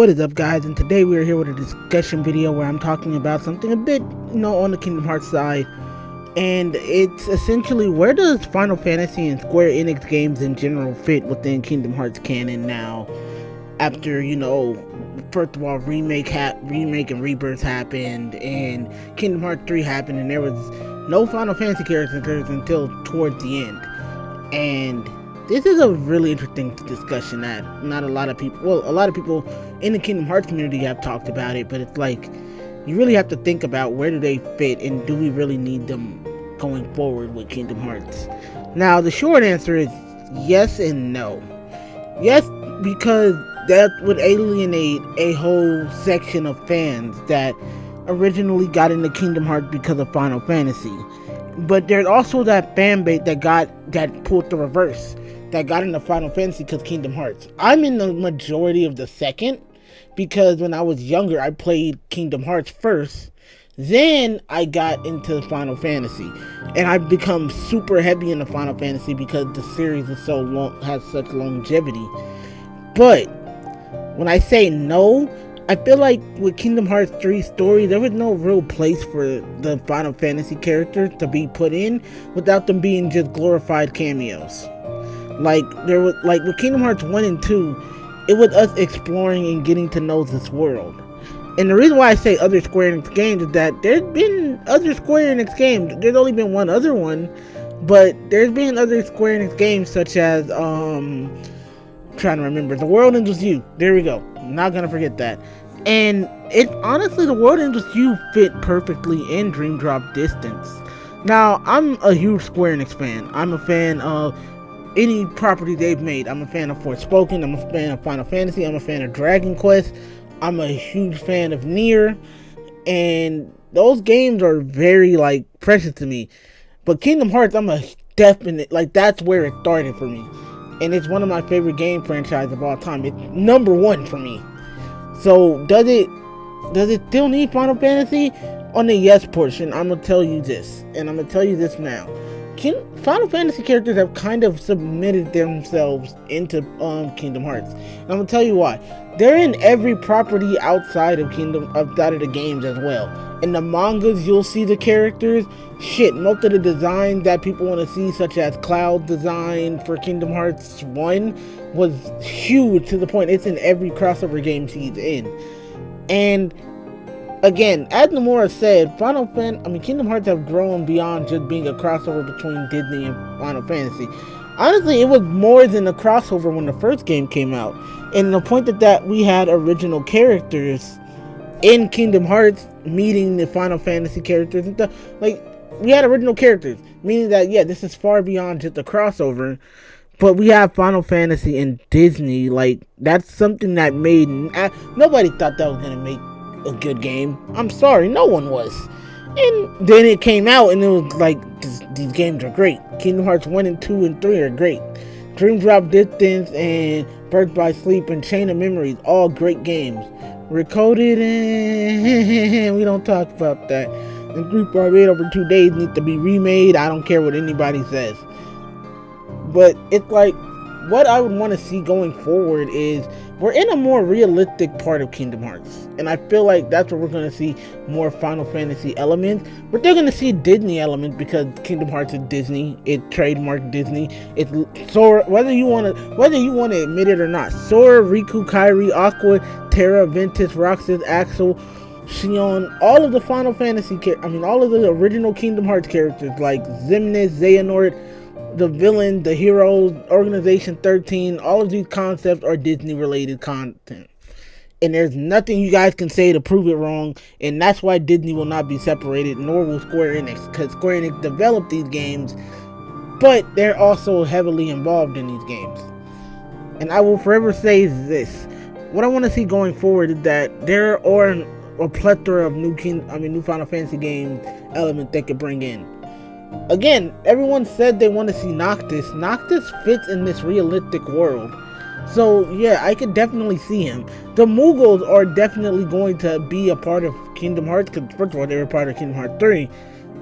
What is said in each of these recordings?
What is up, guys? And today we are here with a discussion video where I'm talking about something a bit, on the Kingdom Hearts side. And it's essentially, where does Final Fantasy and Square Enix games in general fit within Kingdom Hearts canon now? After, first of all, remake and rebirth happened, and Kingdom Hearts 3 happened, and there was no Final Fantasy characters until towards the end. And this is a really interesting discussion that not a lot of people, a lot of people in the Kingdom Hearts community have talked about it, but it's like, you really have to think about where do they fit and do we really need them going forward with Kingdom Hearts. Now, the short answer is yes and no. Yes, because that would alienate a whole section of fans that originally got into Kingdom Hearts because of Final Fantasy. But there's also that fan base that pulled the reverse, that got into Final Fantasy because Kingdom Hearts. I'm in the majority of the second, because when I was younger, I played Kingdom Hearts first. Then I got into Final Fantasy, and I've become super heavy into Final Fantasy because the series is so long, has such longevity. But when I say no, I feel like with Kingdom Hearts 3 story, there was no real place for the Final Fantasy characters to be put in without them being just glorified cameos. Like with Kingdom Hearts 1 and 2, it was us exploring and getting to know this world. And the reason why I say other Square Enix games is that there's been other Square Enix games. There's only been one other one, but there's been other Square Enix games such as I'm trying to remember, The World Ends With You. There we go. I'm not gonna forget that. And it honestly, The World Ends With You fit perfectly in Dream Drop Distance. Now, I'm a huge Square Enix fan. I'm a fan of any property they've made. I'm a fan of Forspoken. I'm a fan of Final Fantasy. I'm a fan of Dragon Quest. I'm a huge fan of Nier. And those games are very, precious to me. But Kingdom Hearts, I'm a definite, that's where it started for me. And it's one of my favorite game franchises of all time. It's number one for me. So, does it still need Final Fantasy? On the yes portion, I'm going to tell you this. And I'm going to tell you this now. Final Fantasy characters have kind of submitted themselves into Kingdom Hearts. And I'm going to tell you why. They're in every property outside of the games as well. In the mangas, you'll see the characters. Most of the designs that people want to see, such as Cloud design for Kingdom Hearts 1, was huge to the point it's in every crossover game she's in. And again, as Nomura said, Kingdom Hearts have grown beyond just being a crossover between Disney and Final Fantasy. Honestly, it was more than a crossover when the first game came out. And the point that we had original characters in Kingdom Hearts meeting the Final Fantasy characters and stuff. We had original characters, meaning that, this is far beyond just a crossover. But we have Final Fantasy and Disney. That's something that made... nobody thought that was going to make a good game. I'm sorry, no one was. And then it came out and it was these games are great. Kingdom Hearts 1 and 2 and 3 are great. Dream Drop Distance and Birth by Sleep and Chain of Memories, all great games. Recoded, and we don't talk about that. And Group Bar made over 2 days need to be remade. I don't care what anybody says. But it's what I would want to see going forward is we're in a more realistic part of Kingdom Hearts. And I feel like that's where we're going to see more Final Fantasy elements. But they're going to see Disney elements because Kingdom Hearts is Disney. It trademarked Disney. It's Sora, whether you want to admit it or not. Sora, Riku, Kairi, Aqua, Terra, Ventus, Roxas, Axel, Xion, all of the Final Fantasy all of the original Kingdom Hearts characters like Xemnas, Xehanort, the villain, the heroes, Organization 13, all of these concepts are Disney-related content. And there's nothing you guys can say to prove it wrong, and that's why Disney will not be separated, nor will Square Enix, because Square Enix developed these games, but they're also heavily involved in these games. And I will forever say this. What I want to see going forward is that there are a plethora of new Final Fantasy game elements they could bring in. Again, everyone said they want to see Noctis. Noctis fits in this realistic world. So, I could definitely see him. The Moogles are definitely going to be a part of Kingdom Hearts, because first of all, they were part of Kingdom Hearts 3.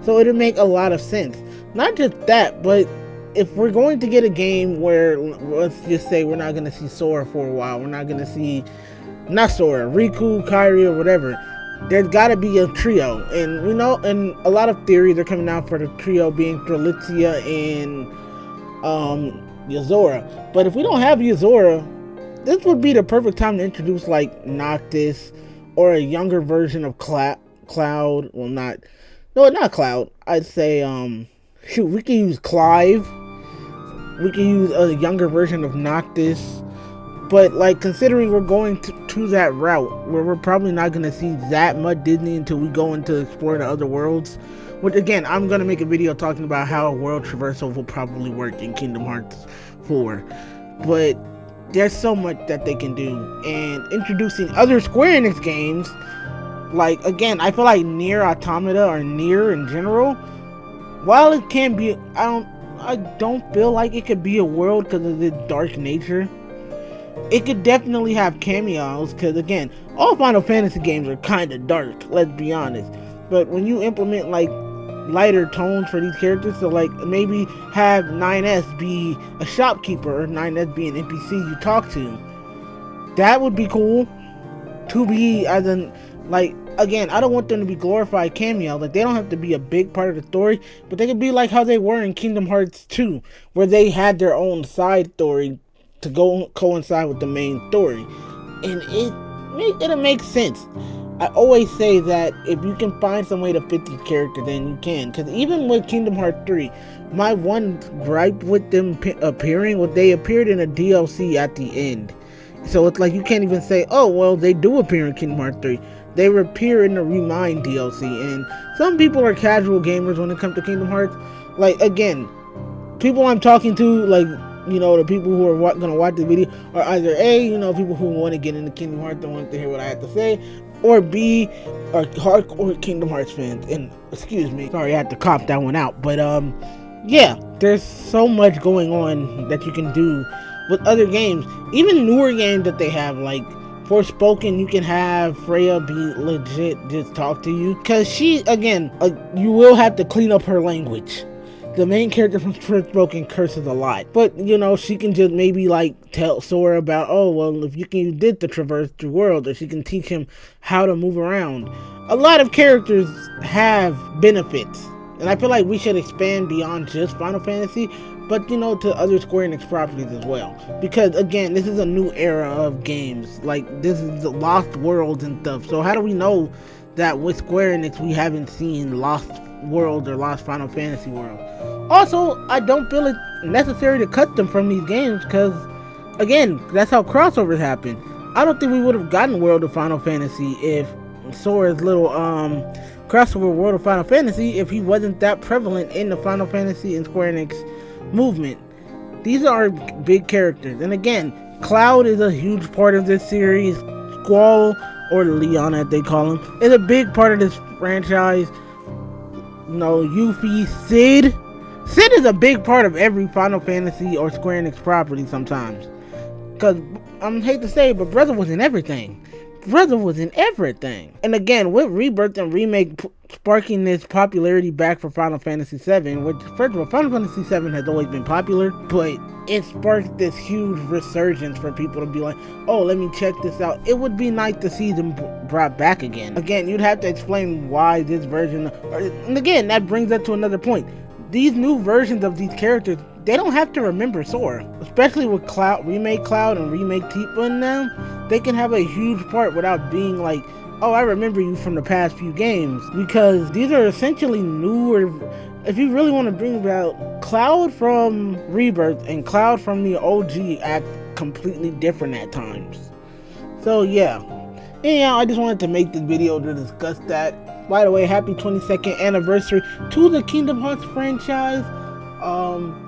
So, it'll make a lot of sense. Not just that, but if we're going to get a game where, let's just say we're not going to see Sora for a while, we're not going to see not Sora, Riku, Kairi, or whatever. There's gotta be a trio, and we know, and a lot of theories are coming out for the trio being Strelitzia and Yozora. But if we don't have Yozora, this would be the perfect time to introduce like Noctis or a younger version of Cloud. Well, not Cloud. I'd say shoot, we can use Clive. We can use a younger version of Noctis. But like, considering we're going to that route where we're probably not going to see that much Disney until we go into explore the other worlds, which again, I'm going to make a video talking about how world traversal will probably work in Kingdom Hearts 4. But there's so much that they can do, and introducing other Square Enix games, like, again, I feel like Nier Automata or Nier in general, while it can be, I don't feel like it could be a world because of its dark nature. It could definitely have cameos, because again, all Final Fantasy games are kind of dark, let's be honest. But when you implement like lighter tones for these characters, so like maybe have 9S be a shopkeeper or 9S be an NPC you talk to, that would be cool. To be, as in, like, again, I don't want them to be glorified cameos. Like, they don't have to be a big part of the story, but they could be like how they were in Kingdom Hearts 2, where they had their own side story to go coincide with the main story, and it'll make sense. I always say that if you can find some way to fit these characters, then you can. Because even with Kingdom Hearts 3, my one gripe with them appearing was they appeared in a DLC at the end. So it's like you can't even say, oh, well, they do appear in Kingdom Hearts 3. They appear in the Remind DLC. And some people are casual gamers when it comes to Kingdom Hearts. Like, again, people I'm talking to, like, you know, the people who are going to watch the video are either A, you know, people who want to get into Kingdom Hearts and want to hear what I have to say, or B, are hardcore Kingdom Hearts fans. And, excuse me, sorry, I had to cop that one out. But, yeah, there's so much going on that you can do with other games. Even newer games that they have, like Forspoken, you can have Freya be legit just talk to you. Because she, again, you will have to clean up her language. The main character from Forspoken curses a lot. But, you know, she can just maybe, like, tell Sora about, oh, well, if you can did the traverse the world, or she can teach him how to move around. A lot of characters have benefits. And I feel like we should expand beyond just Final Fantasy, but, you know, to other Square Enix properties as well. Because, again, this is a new era of games. Like, this is the Lost Worlds and stuff. So how do we know that with Square Enix we haven't seen Lost World or Lost Final Fantasy World? Also, I don't feel it necessary to cut them from these games, because, again, that's how crossovers happen. I don't think we would have gotten World of Final Fantasy if Sora's little crossover World of Final Fantasy, if he wasn't that prevalent in the Final Fantasy and Square Enix movement. These are big characters, and again, Cloud is a huge part of this series. Squall, or Leon as they call him, is a big part of this franchise. You know, Yuffie, Sid is a big part of every Final Fantasy or Square Enix property sometimes. Because, I hate to say it, but Brother was in everything. And again, with Rebirth and Remake sparking this popularity back for Final Fantasy VII, which, first of all, Final Fantasy VII has always been popular, but it sparked this huge resurgence for people to be like, oh, let me check this out. It would be nice to see them brought back again. Again, you'd have to explain why this version, and again, that brings us to another point. These new versions of these characters, they don't have to remember Sora. Especially with Remake Cloud and Remake Tifa in them, they can have a huge part without being like, oh, I remember you from the past few games. Because these are essentially newer. If you really want to bring about Cloud from Rebirth and Cloud from the OG, act completely different at times. So yeah. Anyhow, I just wanted to make this video to discuss that. By the way, happy 22nd anniversary to the Kingdom Hearts franchise.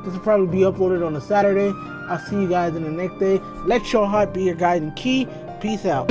This will probably be uploaded on a Saturday. I'll see you guys in the next day. Let your heart be your guiding key. Peace out.